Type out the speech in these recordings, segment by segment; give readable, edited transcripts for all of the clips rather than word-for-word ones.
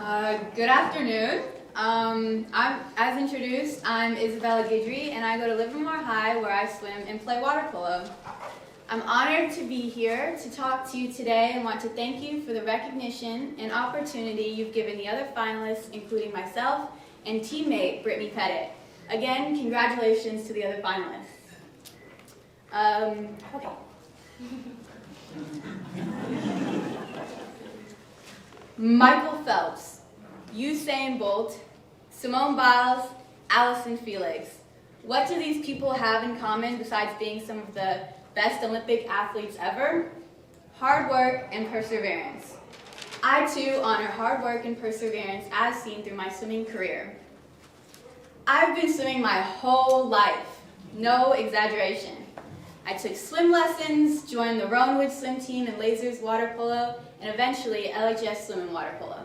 Good afternoon. As introduced, I'm Izabella Guidry, and I go to Livermore High, where I swim and play water polo. I'm honored to be here to talk to you today and want to thank you for the recognition and opportunity you've given the other finalists, including myself and teammate Brittany Pettit. Again, congratulations to the other finalists. Okay. Michael Phelps, Usain Bolt, Simone Biles, Allison Felix. What do these people have in common besides being some of the best Olympic athletes ever? Hard work and perseverance. I too honor hard work and perseverance as seen through my swimming career. I've been swimming my whole life, no exaggeration. I took swim lessons, joined the Rowanwood swim team and Lasers water polo, and eventually LHS swim and water polo.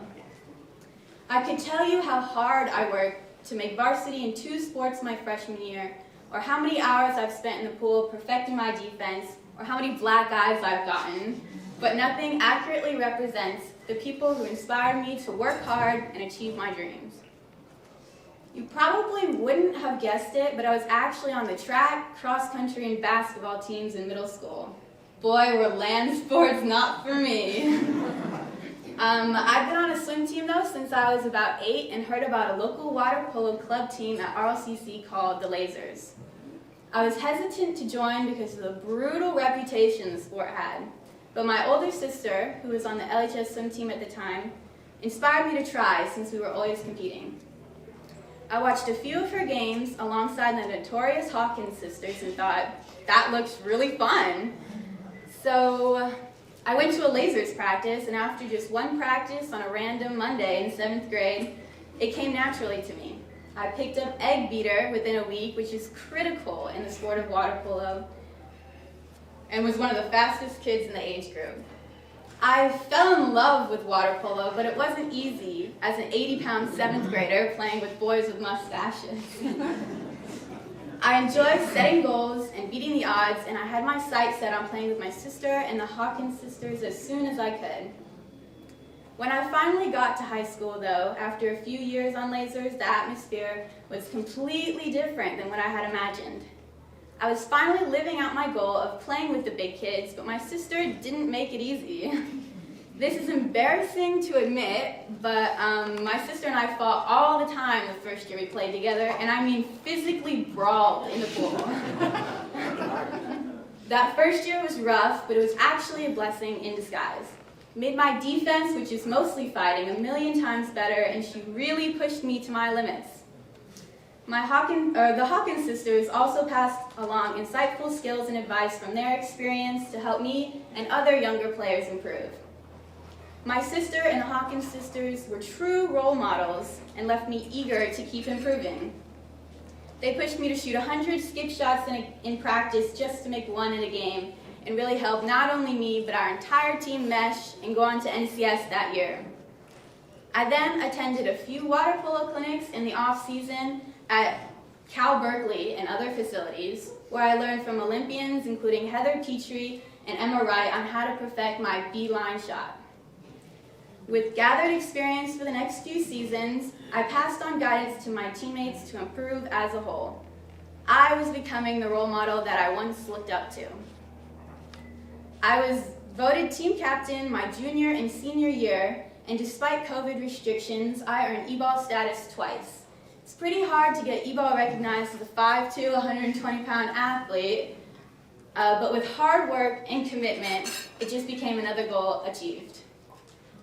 I could tell you how hard I worked to make varsity in 2 sports my freshman year, or how many hours I've spent in the pool perfecting my defense, or how many black eyes I've gotten, but nothing accurately represents the people who inspired me to work hard and achieve my dreams. You probably wouldn't have guessed it, but I was actually on the track, cross country, and basketball teams in middle school. Boy, were land sports not for me. I've been on a swim team though since I was about 8 and heard about a local water polo club team at RLCC called the Lasers. I was hesitant to join because of the brutal reputation the sport had, but my older sister, who was on the LHS swim team at the time, inspired me to try since we were always competing. I watched a few of her games alongside the notorious Hawkins sisters and thought, that looks really fun. So I went to a Lasers practice, and after just one practice on a random Monday in 7th grade, it came naturally to me. I picked up egg beater within a week, which is critical in the sport of water polo, and was one of the fastest kids in the age group. I fell in love with water polo, but it wasn't easy as an 80-pound 7th grader playing with boys with mustaches. I enjoyed setting goals and beating the odds, and I had my sights set on playing with my sister and the Hawkins sisters as soon as I could. When I finally got to high school, though, after a few years on Lasers, the atmosphere was completely different than what I had imagined. I was finally living out my goal of playing with the big kids, but my sister didn't make it easy. This is embarrassing to admit, but my sister and I fought all the time the first year we played together, and I mean physically brawled in the pool. That first year was rough, but it was actually a blessing in disguise. It made my defense, which is mostly fighting, a million times better, and she really pushed me to my limits. The Hawkins sisters also passed along insightful skills and advice from their experience to help me and other younger players improve. My sister and the Hawkins sisters were true role models and left me eager to keep improving. They pushed me to shoot 100 skip shots in practice just to make one in a game, and really helped not only me but our entire team mesh and go on to NCS that year. I then attended a few water polo clinics in the off-season at Cal Berkeley and other facilities, where I learned from Olympians including Heather Petrie and Emma Wright on how to perfect my beeline shot. With gathered experience for the next few seasons, I passed on guidance to my teammates to improve as a whole. I was becoming the role model that I once looked up to. I was voted team captain my junior and senior year, and despite COVID restrictions, I earned E-ball status twice. It's pretty hard to get E-ball recognized as a 5'2", 120-pound athlete, but with hard work and commitment, it just became another goal achieved.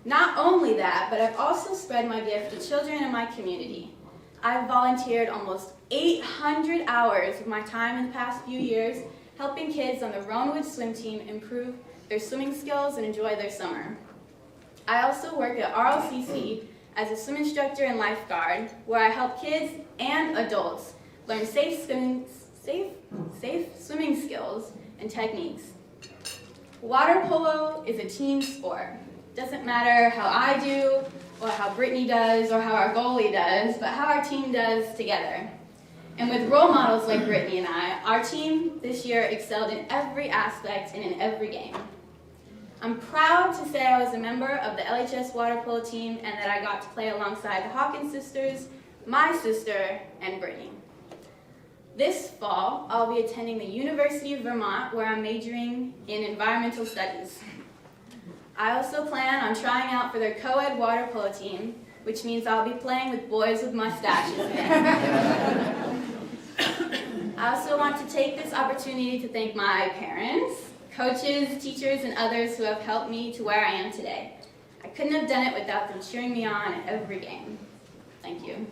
Not only that, but I've also spread my gift to children in my community. I've volunteered almost 800 hours of my time in the past few years, helping kids on the Rowanwood swim team improve their swimming skills and enjoy their summer. I also work at RLCC as a swim instructor and lifeguard, where I help kids and adults learn safe swimming skills and techniques. Water polo is a team sport. Doesn't matter how I do, or how Brittany does, or how our goalie does, but how our team does together. And with role models like Brittany and I, our team this year excelled in every aspect and in every game. I'm proud to say I was a member of the LHS water polo team and that I got to play alongside the Hawkins sisters, my sister, and Brittany. This fall, I'll be attending the University of Vermont, where I'm majoring in environmental studies. I also plan on trying out for their co-ed water polo team, which means I'll be playing with boys with mustaches again. I also want to take this opportunity to thank my parents, coaches, teachers, and others who have helped me to where I am today. I couldn't have done it without them cheering me on at every game. Thank you.